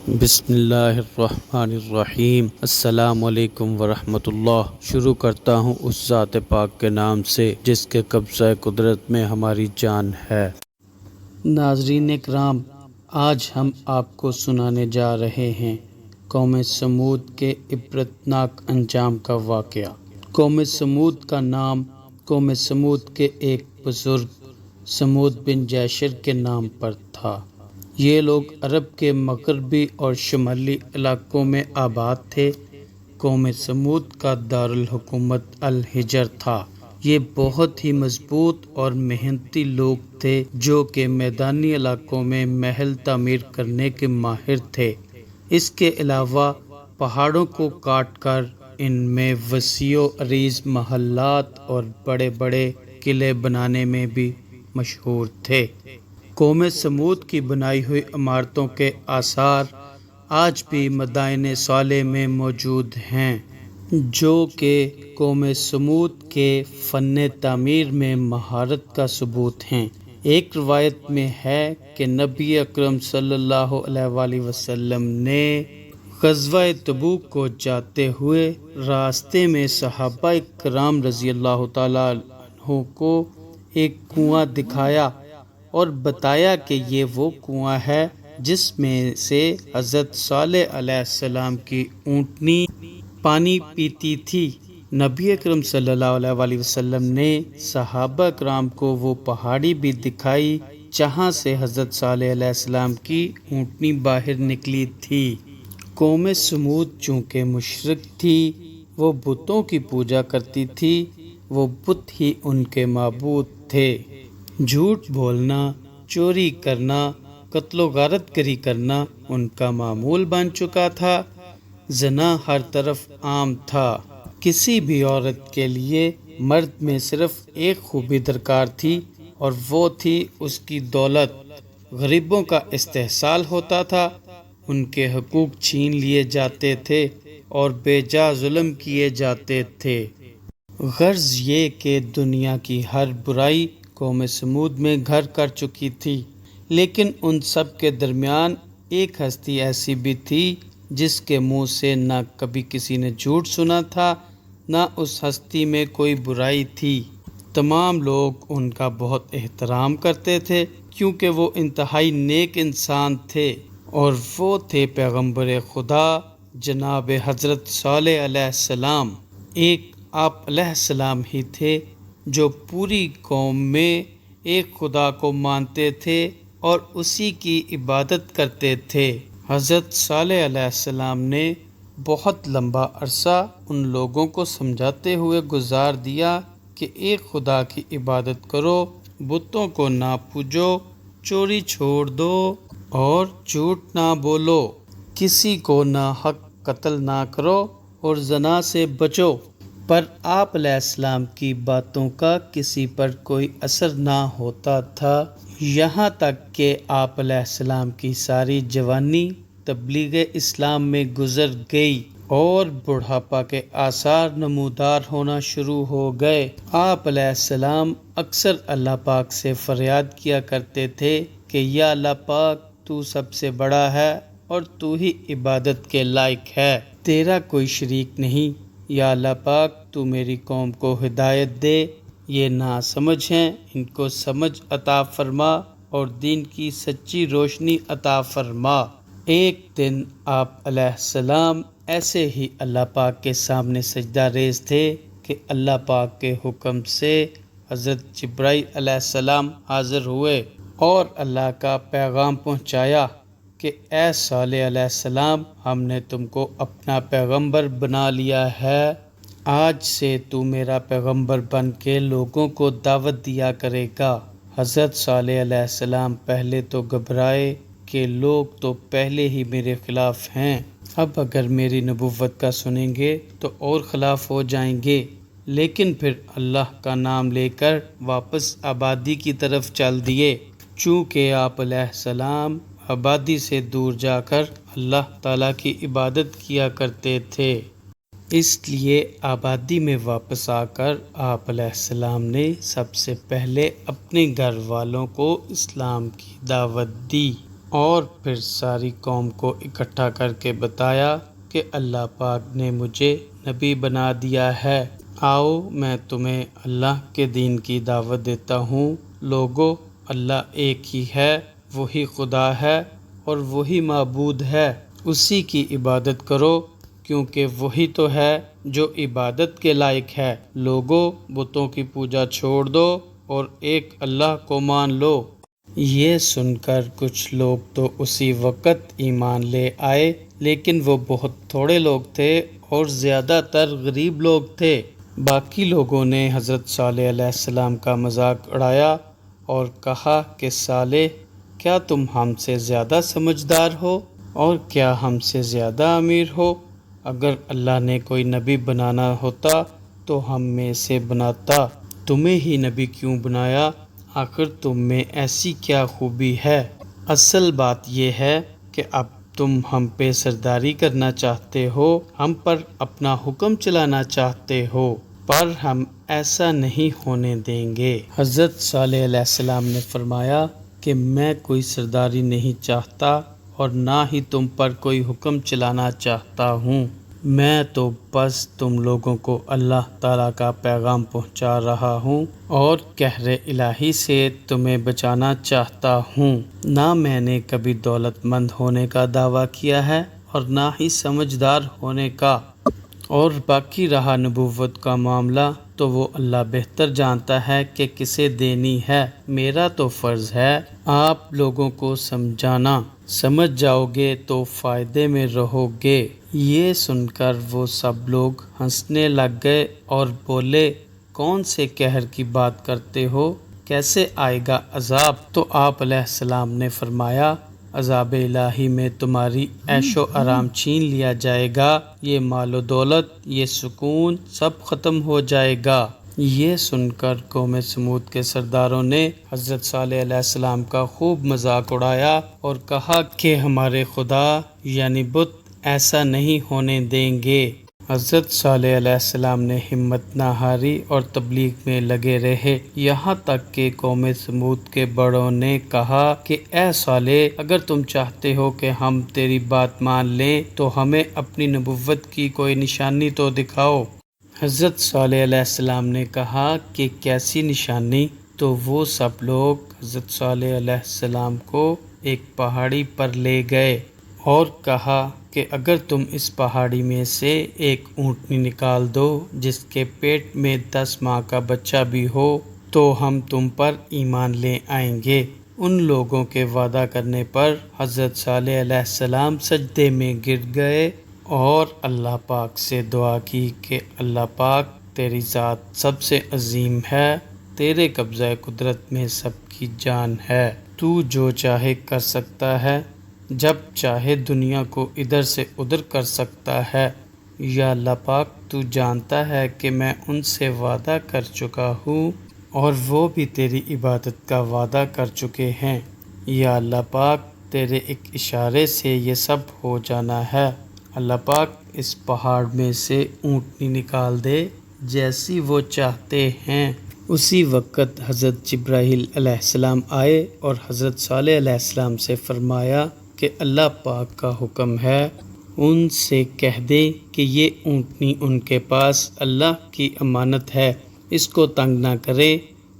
بسم اللہ الرحمن الرحیم۔ السلام علیکم ورحمۃ اللہ۔ شروع کرتا ہوں اس ذات پاک کے نام سے جس کے قبضہ قدرت میں ہماری جان ہے۔ ناظرین اکرام، آج ہم آپ کو سنانے جا رہے ہیں قوم سمود کے عبرتناک انجام کا واقعہ۔ قوم سمود کا نام قوم سمود کے ایک بزرگ سمود بن جیشر کے نام پر تھا۔ یہ لوگ عرب کے مغربی اور شمالی علاقوں میں آباد تھے۔ قوم سمود کا دارالحکومت الحجر تھا۔ یہ بہت ہی مضبوط اور محنتی لوگ تھے جو کہ میدانی علاقوں میں محل تعمیر کرنے کے ماہر تھے۔ اس کے علاوہ پہاڑوں کو کاٹ کر ان میں وسیع و عریض محلات اور بڑے بڑے قلعے بنانے میں بھی مشہور تھے۔ قوم سمود کی بنائی ہوئی عمارتوں کے آثار آج بھی مدائن صالح میں موجود ہیں، جو کہ قوم سمود کے فن تعمیر میں مہارت کا ثبوت ہیں۔ ایک روایت میں ہے کہ نبی اکرم صلی اللہ علیہ وآلہ وسلم نے غزوہ تبوک کو جاتے ہوئے راستے میں صحابہ کرام رضی اللہ تعالیٰ عنہ کو ایک کنواں دکھایا اور بتایا کہ یہ وہ کنواں ہے جس میں سے حضرت صالح علیہ السلام کی اونٹنی پانی پیتی تھی۔ نبی اکرم صلی اللہ علیہ وآلہ وسلم نے صحابہ کرام کو وہ پہاڑی بھی دکھائی جہاں سے حضرت صالح علیہ السلام کی اونٹنی باہر نکلی تھی۔ قوم سمود چونکہ مشرک تھی، وہ بتوں کی پوجا کرتی تھی، وہ بت ہی ان کے معبود تھے۔ جھوٹ بولنا، چوری کرنا، قتل و غارت گری کرنا ان کا معمول بن چکا تھا۔ زنا ہر طرف عام تھا۔ کسی بھی عورت کے لیے مرد میں صرف ایک خوبی درکار تھی اور وہ تھی اس کی دولت۔ غریبوں کا استحصال ہوتا تھا، ان کے حقوق چھین لیے جاتے تھے اور بے جا ظلم کیے جاتے تھے۔ غرض یہ کہ دنیا کی ہر برائی قوم سمود میں گھر کر چکی تھی، لیکن ان سب کے درمیان ایک ہستی ایسی بھی تھی جس کے منہ سے نہ کبھی کسی نے جھوٹ سنا تھا، نہ اس ہستی میں کوئی برائی تھی۔ تمام لوگ ان کا بہت احترام کرتے تھے کیونکہ وہ انتہائی نیک انسان تھے، اور وہ تھے پیغمبر خدا جناب حضرت صالح علیہ السلام۔ ایک آپ علیہ السلام ہی تھے جو پوری قوم میں ایک خدا کو مانتے تھے اور اسی کی عبادت کرتے تھے۔ حضرت صالح علیہ السلام نے بہت لمبا عرصہ ان لوگوں کو سمجھاتے ہوئے گزار دیا کہ ایک خدا کی عبادت کرو، بتوں کو نہ پوجو، چوری چھوڑ دو اور جھوٹ نہ بولو، کسی کو ناحق قتل نہ کرو اور زنا سے بچو۔ پر آپ علیہ السلام کی باتوں کا کسی پر کوئی اثر نہ ہوتا تھا، یہاں تک کہ آپ علیہ السلام کی ساری جوانی تبلیغ اسلام میں گزر گئی اور بڑھاپا کے آثار نمودار ہونا شروع ہو گئے۔ آپ علیہ السلام اکثر اللہ پاک سے فریاد کیا کرتے تھے کہ یا اللہ پاک، تو سب سے بڑا ہے اور تو ہی عبادت کے لائق ہے، تیرا کوئی شریک نہیں۔ یا اللہ پاک، تو میری قوم کو ہدایت دے، یہ ناسمجھ ہیں، ان کو سمجھ عطا فرما اور دین کی سچی روشنی عطا فرما۔ ایک دن آپ علیہ السلام ایسے ہی اللہ پاک کے سامنے سجدہ ریز تھے کہ اللہ پاک کے حکم سے حضرت جبرائیل علیہ السلام حاضر ہوئے اور اللہ کا پیغام پہنچایا کہ اے صالح علیہ السلام، ہم نے تم کو اپنا پیغمبر بنا لیا ہے، آج سے تو میرا پیغمبر بن کے لوگوں کو دعوت دیا کرے گا۔ حضرت صالح علیہ السلام پہلے تو گھبرائے کہ لوگ تو پہلے ہی میرے خلاف ہیں، اب اگر میری نبوت کا سنیں گے تو اور خلاف ہو جائیں گے، لیکن پھر اللہ کا نام لے کر واپس آبادی کی طرف چل دیے۔ چونکہ آپ علیہ السلام آبادی سے دور جا کر اللہ تعالیٰ کی عبادت کیا کرتے تھے، اس لیے آبادی میں واپس آ کر آپ علیہ السلام نے سب سے پہلے اپنے گھر والوں کو اسلام کی دعوت دی اور پھر ساری قوم کو اکٹھا کر کے بتایا کہ اللہ پاک نے مجھے نبی بنا دیا ہے، آؤ میں تمہیں اللہ کے دین کی دعوت دیتا ہوں۔ لوگو، اللہ ایک ہی ہے، وہی خدا ہے اور وہی معبود ہے، اسی کی عبادت کرو کیونکہ وہی تو ہے جو عبادت کے لائق ہے۔ لوگو، بتوں کی پوجا چھوڑ دو اور ایک اللہ کو مان لو۔ یہ سن کر کچھ لوگ تو اسی وقت ایمان لے آئے، لیکن وہ بہت تھوڑے لوگ تھے اور زیادہ تر غریب لوگ تھے۔ باقی لوگوں نے حضرت صالح علیہ السلام کا مذاق اڑایا اور کہا کہ صالح، کیا تم ہم سے زیادہ سمجھدار ہو اور کیا ہم سے زیادہ امیر ہو؟ اگر اللہ نے کوئی نبی بنانا ہوتا تو ہم میں سے بناتا، تمہیں ہی نبی کیوں بنایا؟ آخر تم میں ایسی کیا خوبی ہے؟ اصل بات یہ ہے کہ اب تم ہم پہ سرداری کرنا چاہتے ہو، ہم پر اپنا حکم چلانا چاہتے ہو، پر ہم ایسا نہیں ہونے دیں گے۔ حضرت صالح علیہ السلام نے فرمایا کہ میں کوئی سرداری نہیں چاہتا اور نہ ہی تم پر کوئی حکم چلانا چاہتا ہوں، میں تو بس تم لوگوں کو اللہ تعالیٰ کا پیغام پہنچا رہا ہوں اور قہر الہی سے تمہیں بچانا چاہتا ہوں۔ نہ میں نے کبھی دولت مند ہونے کا دعویٰ کیا ہے اور نہ ہی سمجھدار ہونے کا، اور باقی رہا نبوت کا معاملہ تو وہ اللہ بہتر جانتا ہے کہ کسے دینی ہے۔ میرا تو فرض ہے آپ لوگوں کو سمجھانا، سمجھ جاؤ گے تو فائدے میں رہو گے۔ یہ سن کر وہ سب لوگ ہنسنے لگ گئے اور بولے، کون سے قہر کی بات کرتے ہو؟ کیسے آئے گا عذاب؟ تو آپ علیہ السلام نے فرمایا، عذاب الہی میں تمہاری عیش و آرام چھین لیا جائے گا، یہ مال و دولت، یہ سکون سب ختم ہو جائے گا۔ یہ سن کر قوم سمود کے سرداروں نے حضرت صالح علیہ السلام کا خوب مذاق اڑایا اور کہا کہ ہمارے خدا یعنی بت ایسا نہیں ہونے دیں گے۔ حضرت صالح علیہ السلام نے ہمت نہ ہاری اور تبلیغ میں لگے رہے، یہاں تک کہ قوم سمود کے بڑوں نے کہا کہ اے صالح، اگر تم چاہتے ہو کہ ہم تیری بات مان لیں تو ہمیں اپنی نبوت کی کوئی نشانی تو دکھاؤ۔ حضرت صالح علیہ السلام نے کہا کہ کیسی نشانی؟ تو وہ سب لوگ حضرت صالح علیہ السلام کو ایک پہاڑی پر لے گئے اور کہا کہ اگر تم اس پہاڑی میں سے ایک اونٹنی نکال دو جس کے پیٹ میں 10 ماہ کا بچہ بھی ہو تو ہم تم پر ایمان لے آئیں گے۔ ان لوگوں کے وعدہ کرنے پر حضرت صالح علیہ السلام سجدے میں گر گئے اور اللہ پاک سے دعا کی کہ اللہ پاک، تیری ذات سب سے عظیم ہے، تیرے قبضہ قدرت میں سب کی جان ہے، تو جو چاہے کر سکتا ہے، جب چاہے دنیا کو ادھر سے ادھر کر سکتا ہے۔ یا اللہ پاک، تو جانتا ہے کہ میں ان سے وعدہ کر چکا ہوں اور وہ بھی تیری عبادت کا وعدہ کر چکے ہیں۔ یا اللہ پاک، تیرے ایک اشارے سے یہ سب ہو جانا ہے۔ اللہ پاک، اس پہاڑ میں سے اونٹنی نکال دے جیسی وہ چاہتے ہیں۔ اسی وقت حضرت جبرائیل علیہ السلام آئے اور حضرت صالح علیہ السلام سے فرمایا کہ اللہ پاک کا حکم ہے، ان سے کہہ دیں کہ یہ اونٹنی ان کے پاس اللہ کی امانت ہے، اس کو تنگ نہ کرے،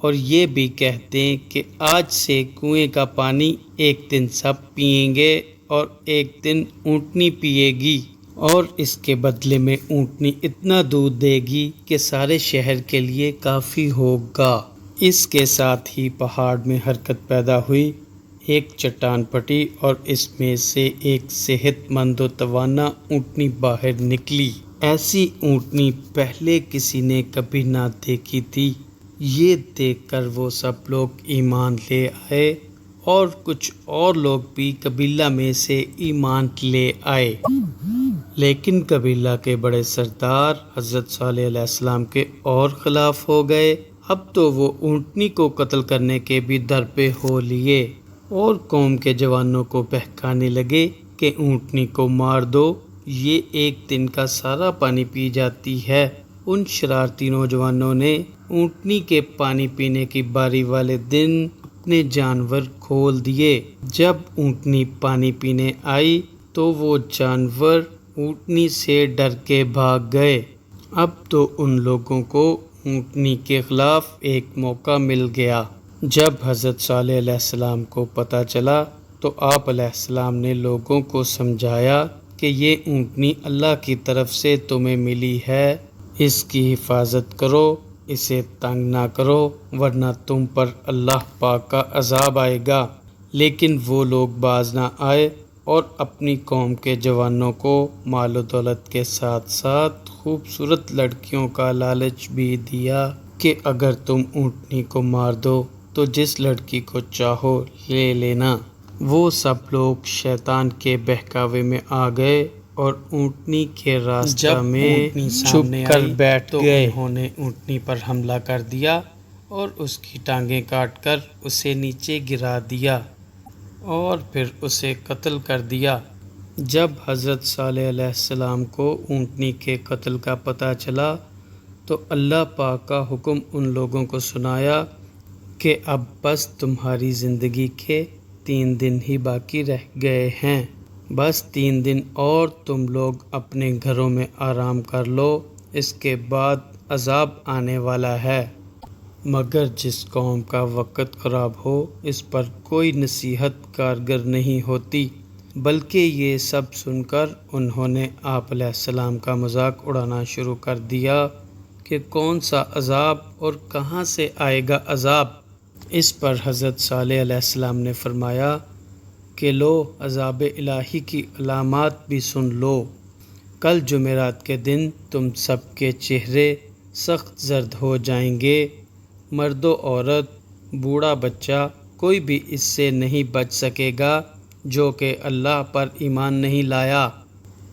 اور یہ بھی کہہ دیں کہ آج سے کنویں کا پانی ایک دن سب پئیں گے اور ایک دن اونٹنی پیے گی، اور اس کے بدلے میں اونٹنی اتنا دودھ دے گی کہ سارے شہر کے لیے کافی ہوگا۔ اس کے ساتھ ہی پہاڑ میں حرکت پیدا ہوئی، ایک چٹان پھٹی اور اس میں سے ایک صحت مند و توانا اونٹنی باہر نکلی۔ ایسی اونٹنی پہلے کسی نے کبھی نہ دیکھی تھی۔ یہ دیکھ کر وہ سب لوگ ایمان لے آئے اور کچھ اور لوگ بھی قبیلہ میں سے ایمان لے آئے، لیکن قبیلہ کے بڑے سردار حضرت صالح علیہ السلام کے اور خلاف ہو گئے۔ اب تو وہ اونٹنی کو قتل کرنے کے بھی در پہ ہو لیے اور قوم کے جوانوں کو بہکانے لگے کہ اونٹنی کو مار دو، یہ ایک دن کا سارا پانی پی جاتی ہے۔ ان شرارتی نوجوانوں نے اونٹنی کے پانی پینے کی باری والے دن اپنے جانور کھول دیے۔ جب اونٹنی پانی پینے آئی تو وہ جانور اونٹنی سے ڈر کے بھاگ گئے۔ اب تو ان لوگوں کو اونٹنی کے خلاف ایک موقع مل گیا۔ جب حضرت صالح علیہ السلام کو پتہ چلا تو آپ علیہ السلام نے لوگوں کو سمجھایا کہ یہ اونٹنی اللہ کی طرف سے تمہیں ملی ہے، اس کی حفاظت کرو، اسے تنگ نہ کرو ورنہ تم پر اللہ پاک کا عذاب آئے گا۔ لیکن وہ لوگ باز نہ آئے اور اپنی قوم کے جوانوں کو مال و دولت کے ساتھ ساتھ خوبصورت لڑکیوں کا لالچ بھی دیا کہ اگر تم اونٹنی کو مار دو تو جس لڑکی کو چاہو لے لینا۔ وہ سب لوگ شیطان کے بہکاوے میں آ گئے اور اونٹنی کے راستہ میں چھپ کر بیٹھ گئے۔ انہوں نے اونٹنی پر حملہ کر دیا اور اس کی ٹانگیں کاٹ کر اسے نیچے گرا دیا اور پھر اسے قتل کر دیا۔ جب حضرت صالح علیہ السلام کو اونٹنی کے قتل کا پتہ چلا تو اللہ پاک کا حکم ان لوگوں کو سنایا کہ اب بس تمہاری زندگی کے 3 دن ہی باقی رہ گئے ہیں، بس 3 دن اور تم لوگ اپنے گھروں میں آرام کر لو، اس کے بعد عذاب آنے والا ہے۔ مگر جس قوم کا وقت خراب ہو اس پر کوئی نصیحت کارگر نہیں ہوتی، بلکہ یہ سب سن کر انہوں نے آپ علیہ السلام کا مذاق اڑانا شروع کر دیا کہ کون سا عذاب اور کہاں سے آئے گا عذاب۔ اس پر حضرت صالح علیہ السلام نے فرمایا کہ لو عذاب الہی کی علامات بھی سن لو۔ کل جمعرات کے دن تم سب کے چہرے سخت زرد ہو جائیں گے، مرد و عورت، بوڑھا بچہ، کوئی بھی اس سے نہیں بچ سکے گا جو کہ اللہ پر ایمان نہیں لایا۔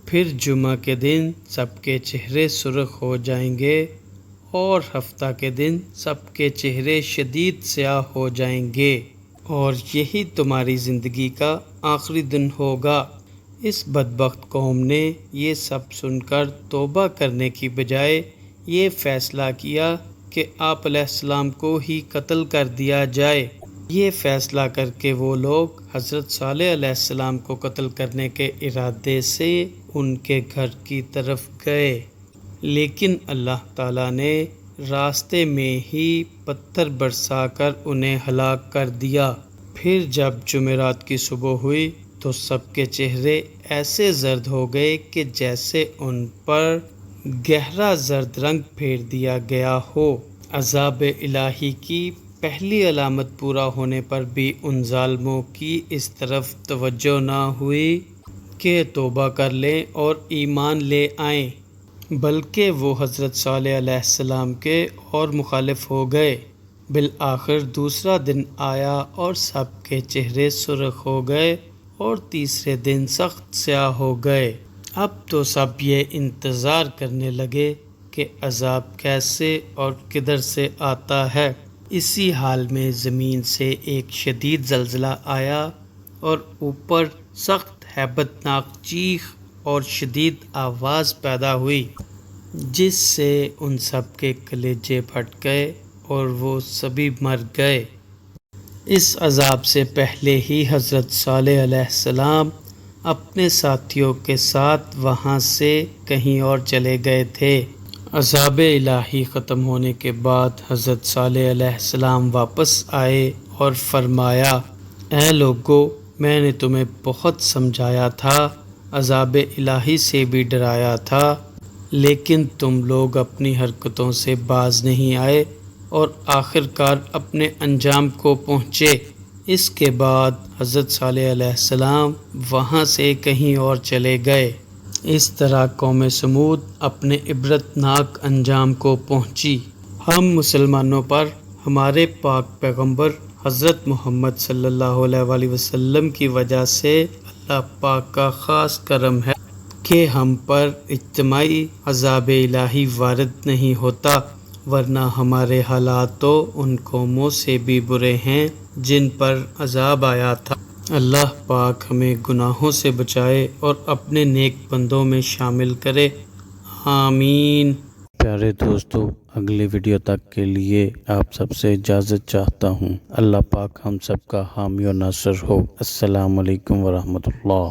پھر جمعہ کے دن سب کے چہرے سرخ ہو جائیں گے اور ہفتہ کے دن سب کے چہرے شدید سیاہ ہو جائیں گے اور یہی تمہاری زندگی کا آخری دن ہوگا۔ اس بدبخت قوم نے یہ سب سن کر توبہ کرنے کی بجائے یہ فیصلہ کیا کہ آپ علیہ السلام کو ہی قتل کر دیا جائے۔ یہ فیصلہ کر کے وہ لوگ حضرت صالح علیہ السلام کو قتل کرنے کے ارادے سے ان کے گھر کی طرف گئے، لیکن اللہ تعالیٰ نے راستے میں ہی پتھر برسا کر انہیں ہلاک کر دیا۔ پھر جب جمعرات کی صبح ہوئی تو سب کے چہرے ایسے زرد ہو گئے کہ جیسے ان پر گہرا زرد رنگ پھیر دیا گیا ہو۔ عذاب الہی کی پہلی علامت پورا ہونے پر بھی ان ظالموں کی اس طرف توجہ نہ ہوئی کہ توبہ کر لیں اور ایمان لے آئیں، بلکہ وہ حضرت صالح علیہ السلام کے اور مخالف ہو گئے۔ بالآخر دوسرا دن آیا اور سب کے چہرے سرخ ہو گئے اور تیسرے دن سخت سیاہ ہو گئے۔ اب تو سب یہ انتظار کرنے لگے کہ عذاب کیسے اور کدھر سے آتا ہے۔ اسی حال میں زمین سے ایک شدید زلزلہ آیا اور اوپر سخت ہیبت ناک چیخ اور شدید آواز پیدا ہوئی جس سے ان سب کے کلیجے پھٹ گئے اور وہ سبھی مر گئے۔ اس عذاب سے پہلے ہی حضرت صالح علیہ السلام اپنے ساتھیوں کے ساتھ وہاں سے کہیں اور چلے گئے تھے۔ عذاب الہی ختم ہونے کے بعد حضرت صالح علیہ السلام واپس آئے اور فرمایا، اے لوگو، میں نے تمہیں بہت سمجھایا تھا، عذاب الہی سے بھی ڈرایا تھا، لیکن تم لوگ اپنی حرکتوں سے باز نہیں آئے اور آخر کار اپنے انجام کو پہنچے۔ اس کے بعد حضرت صالح علیہ السلام وہاں سے کہیں اور چلے گئے۔ اس طرح قوم سمود اپنے عبرت ناک انجام کو پہنچی۔ ہم مسلمانوں پر ہمارے پاک پیغمبر حضرت محمد صلی اللہ علیہ وآلہ وسلم کی وجہ سے اللہ پاک کا خاص کرم ہے کہ ہم پر اجتماعی عذاب الہی وارد نہیں ہوتا، ورنہ ہمارے حالات تو ان قوموں سے بھی برے ہیں جن پر عذاب آیا تھا۔ اللہ پاک ہمیں گناہوں سے بچائے اور اپنے نیک بندوں میں شامل کرے، آمین۔ پیارے دوستو، اگلی ویڈیو تک کے لیے آپ سب سے اجازت چاہتا ہوں۔ اللہ پاک ہم سب کا حامی و ناصر ہو۔ السلام علیکم ورحمۃ اللہ۔